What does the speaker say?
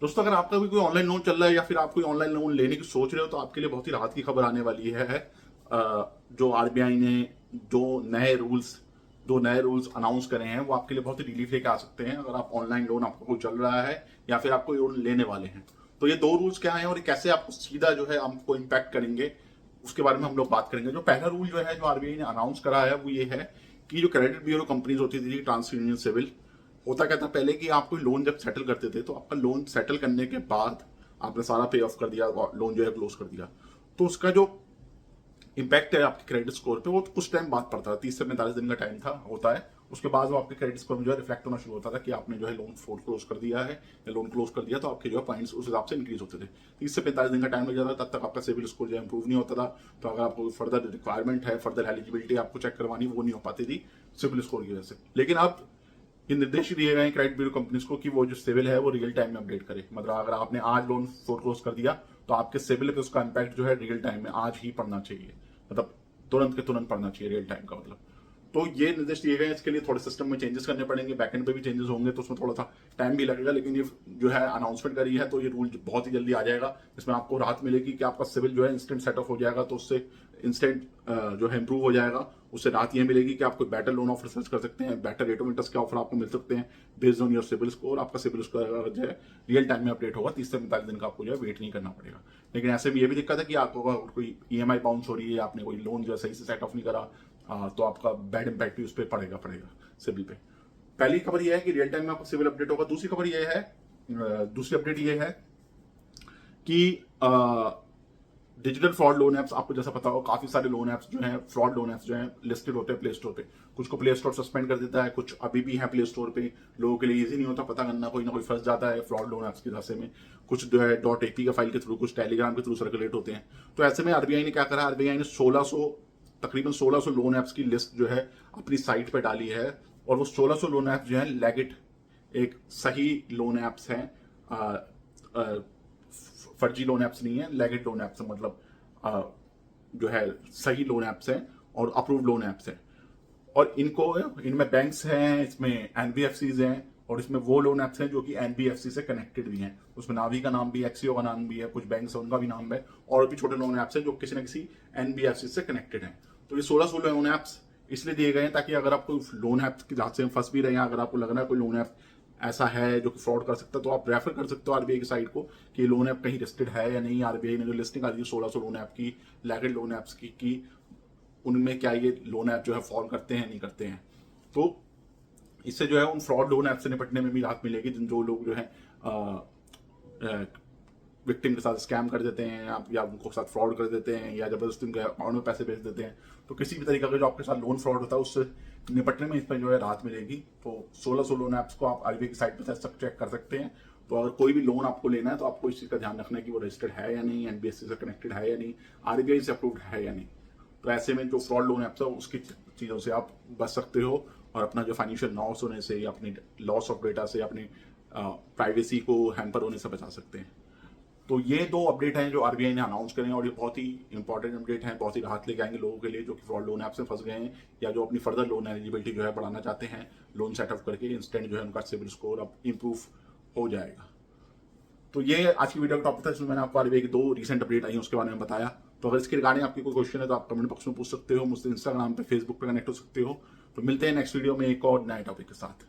दोस्तों, अगर आपका भी कोई ऑनलाइन लोन चल रहा है या फिर आप कोई ऑनलाइन लोन लेने की सोच रहे हो तो आपके लिए बहुत ही राहत की खबर आने वाली है। जो आरबीआई ने जो दो नए रूल्स अनाउंस करे हैं वो आपके लिए बहुत ही रिलीफ लेके आ सकते हैं। अगर आप ऑनलाइन लोन आपका कोई चल रहा है या फिर आप कोई लोन लेने वाले हैं, तो ये दो रूल्स क्या हैं और ये कैसे आपको सीधा जो है आपको इम्पैक्ट करेंगे, उसके बारे में हम लोग बात करेंगे। जो पहला रूल जो है जो आरबीआई ने अनाउंस करा है वो ये है कि जो क्रेडिट ब्यूरो कंपनीज होती थी, ट्रांसफर यूनियन, सिविल, होता क्या था पहले कि आप कोई लोन जब सेटल करते थे तो आपका लोन सेटल करने के बाद आपने सारा पे ऑफ कर दिया, लोन जो है क्लोज कर दिया, तो उसका जो इम्पैक्ट है आपके क्रेडिट स्कोर पे वो तो कुछ टाइम बाद पड़ता था। 30 से 45 दिन का टाइम था होता है। उसके बाद वो आपके क्रेडिट स्कोर में जो है रिफ्लेक्ट होना शुरू होता था कि आपने जो है लोन क्लोज कर दिया है या लोन क्लोज कर दिया, तो आपके जो है पॉइंट्स उस हिसाब से इंक्रीज होते थे। 30 से 45 दिन का टाइम लग जाता था, तब तक आपका सिविल स्कोर जो है इंप्रूव नहीं होता था। तो अगर आपको फर्दर रिक्वायरमेंट है, फर्दर एलिजिबिलिटी आपको चेक करवानी, वो नहीं हो पाती थी सिविल स्कोर की वजह से। लेकिन अब ये निर्देश दिए गए हैं क्रेडिट ब्यूरो कंपनीज को कि वो जो सिविल है वो रियल टाइम में अपडेट करे। मतलब अगर आपने आज लोन फोरक्लोज कर दिया तो आपके सिविल पे उसका इम्पैक्ट जो है रियल टाइम में आज ही पड़ना चाहिए, मतलब तुरंत के तुरंत पड़ना चाहिए, रियल टाइम का मतलब। तो ये निर्देश दिए गए हैं। इसके लिए थोड़े सिस्टम में चेंजेस करने पड़ेंगे, बैकएंड पे भी चेंजेस होंगे, तो उसमें थोड़ा सा टाइम भी लगेगा। लेकिन ये जो है अनाउंसमेंट करी है तो ये रूल बहुत ही जल्दी आ जाएगा। इसमें आपको राहत मिलेगी कि आपका सिविल जो है इंस्टेंट सेट ऑफ हो जाएगा, तो उससे इंस्टेंट जो है इंप्रूव हो जाएगा। उससे राहत ये मिलेगी कि आपको बेटर लोन ऑफर सर्च कर सकते हैं, बेटर रेट ऑफ इंटरेस्ट के ऑफर आपको मिल सकते हैं based on your CIBIL score. आपका सिविल स्कोर जो है रियल टाइम में अपडेट होगा, 30 से 45 दिन का आपको जो है वेट नहीं करना पड़ेगा। लेकिन ऐसे में ये भी दिक्कत है कि आपको अगर कोई ईएमआई बाउंस हो रही है, आपने कोई लोन जो है सही से सेट ऑफ नहीं करा, तो आपका बैड इंपैक्ट भी उस पर पड़ेगा सिविल पे। पहली खबर यह है कि रियल टाइम में आपका सिविल अपडेट होगा। दूसरी खबर यह है, दूसरी अपडेट यह है कि डिजिटल फ्रॉड लोन एप्स, आपको जैसा पता हो काफी सारे लोन एप्स जो हैं, फ्रॉड लोन एप्स जो हैं लिस्टेड होते हैं प्ले स्टोर पे। कुछ को प्ले स्टोर सस्पेंड कर देता है, कुछ अभी भी है प्ले स्टोर पे। लोगों के लिए इजी नहीं होता पता करना, कोई ना कोई फंस जाता है फ्रॉड लोन एप्स के रास्ते में। कुछ जो है .ap का फाइल के थ्रू, कुछ टेलीग्राम के थ्रू सर्कुलेट होते हैं। तो ऐसे में आरबीआई ने क्या करा, आरबीआई ने तकरीबन 1600 लोन एप्स की लिस्ट जो है अपनी साइट पे डाली है। और वो 1600 लोन एप्स जो है लेगिट, एक सही लोन एप्स हैं, फर्जी लोन एप्स नहीं है, लेगिट लोन एप्स, मतलब जो है सही लोन एप्स हैं और अप्रूव्ड लोन एप्स हैं। और इनमें बैंक्स हैं, इसमें एनबीएफसीज हैं, और इसमें वो लोन एप्स हैं जो कि एनबीएफसी से कनेक्टेड भी हैं। उसमें नावी का नाम भी, एक्सियो का नाम भी है, कुछ बैंक्स हैं उनका भी नाम है, और भी छोटे लोन एप्स हैं जो किसी न किसी एनबीएफसी से कनेक्टेड हैं। तो ये 16 लोन एप्स इसलिए दिए गए हैं ताकि अगर आप कोई लोन ऐप की जांच से फंस भी रहे हैं, अगर आपको लग रहा है कोई लोन ऐप ऐसा है जो कि फ्रॉड कर सकता है, तो आप रेफर कर सकते हो आरबीआई की साइट को कि लोन ऐप कहीं लिस्टेड है या नहीं। आरबीआई ने जो लिस्टिंग आ दी 1600 लोन ऐप की, लेगिट लोन ऐप्स की उनमें क्या ये लोन ऐप जो है फॉल करते हैं नहीं करते हैं। तो इससे जो है उन फ्रॉड लोन ऐप से निपटने में भी राहत मिलेगी। जो लोग जो है विक्टिम के साथ स्कैम कर देते हैं आप, या उनको साथ फ्रॉड कर देते हैं, या जबरदस्ती उनके अकाउंट में पैसे भेज देते हैं, तो किसी भी तरीके का जो आपके साथ लोन फ्रॉड होता है उससे निपटने में इसमें जो है राहत मिलेगी। तो 1600 लोन ऐप्स को आप आरबीआई की साइट पर सब चेक कर सकते हैं। तो अगर कोई भी लोन आपको लेना है तो आपको इस चीज़ का ध्यान रखना है कि वो रजिस्टर्ड है या नहीं, एनबीएफसी से कनेक्टेड है या नहीं, आरबीआई से अप्रूव्ड है या नहीं। तो ऐसे में जो फ्रॉड लोन ऐप्स है उसकी चीज़ों से आप बच सकते हो और अपना जो फाइनेंशियल लॉस होने से, या अपनी लॉस ऑफ डेटा से, अपनी प्राइवेसी को हैम्पर होने से बचा सकते हैं। तो ये दो अपडेट हैं जो आरबीआई ने अनाउंस करें, और ये बहुत ही इंपॉर्टेंट अपडेट हैं, बहुत ही राहत लेके आएंगे लोगों के लिए जो कि फ्रॉड लोन ऐप से फंस गए हैं, या जो अपनी फर्दर लोन एलिजिबिलिटी जो है बढ़ाना चाहते हैं, लोन सेटअप करके इंस्टेंट जो है उनका सिविल स्कोर अब इंप्रूव हो जाएगा। तो ये आज की वीडियो का टॉपिक था, जिसमें मैंने आपको आरबीआई की दो रिसेंट अपडेट आई हैं उसके बारे में बताया। तो अगर इसके रिगार्डिंग आपकी कोई क्वेश्चन है तो आप कमेंट बॉक्स में पूछ सकते हो, मुझसे इंस्टाग्राम पे, फेसबुक पे कनेक्ट हो सकते हो। तो मिलते हैं नेक्स्ट वीडियो में एक और नए टॉपिक के साथ।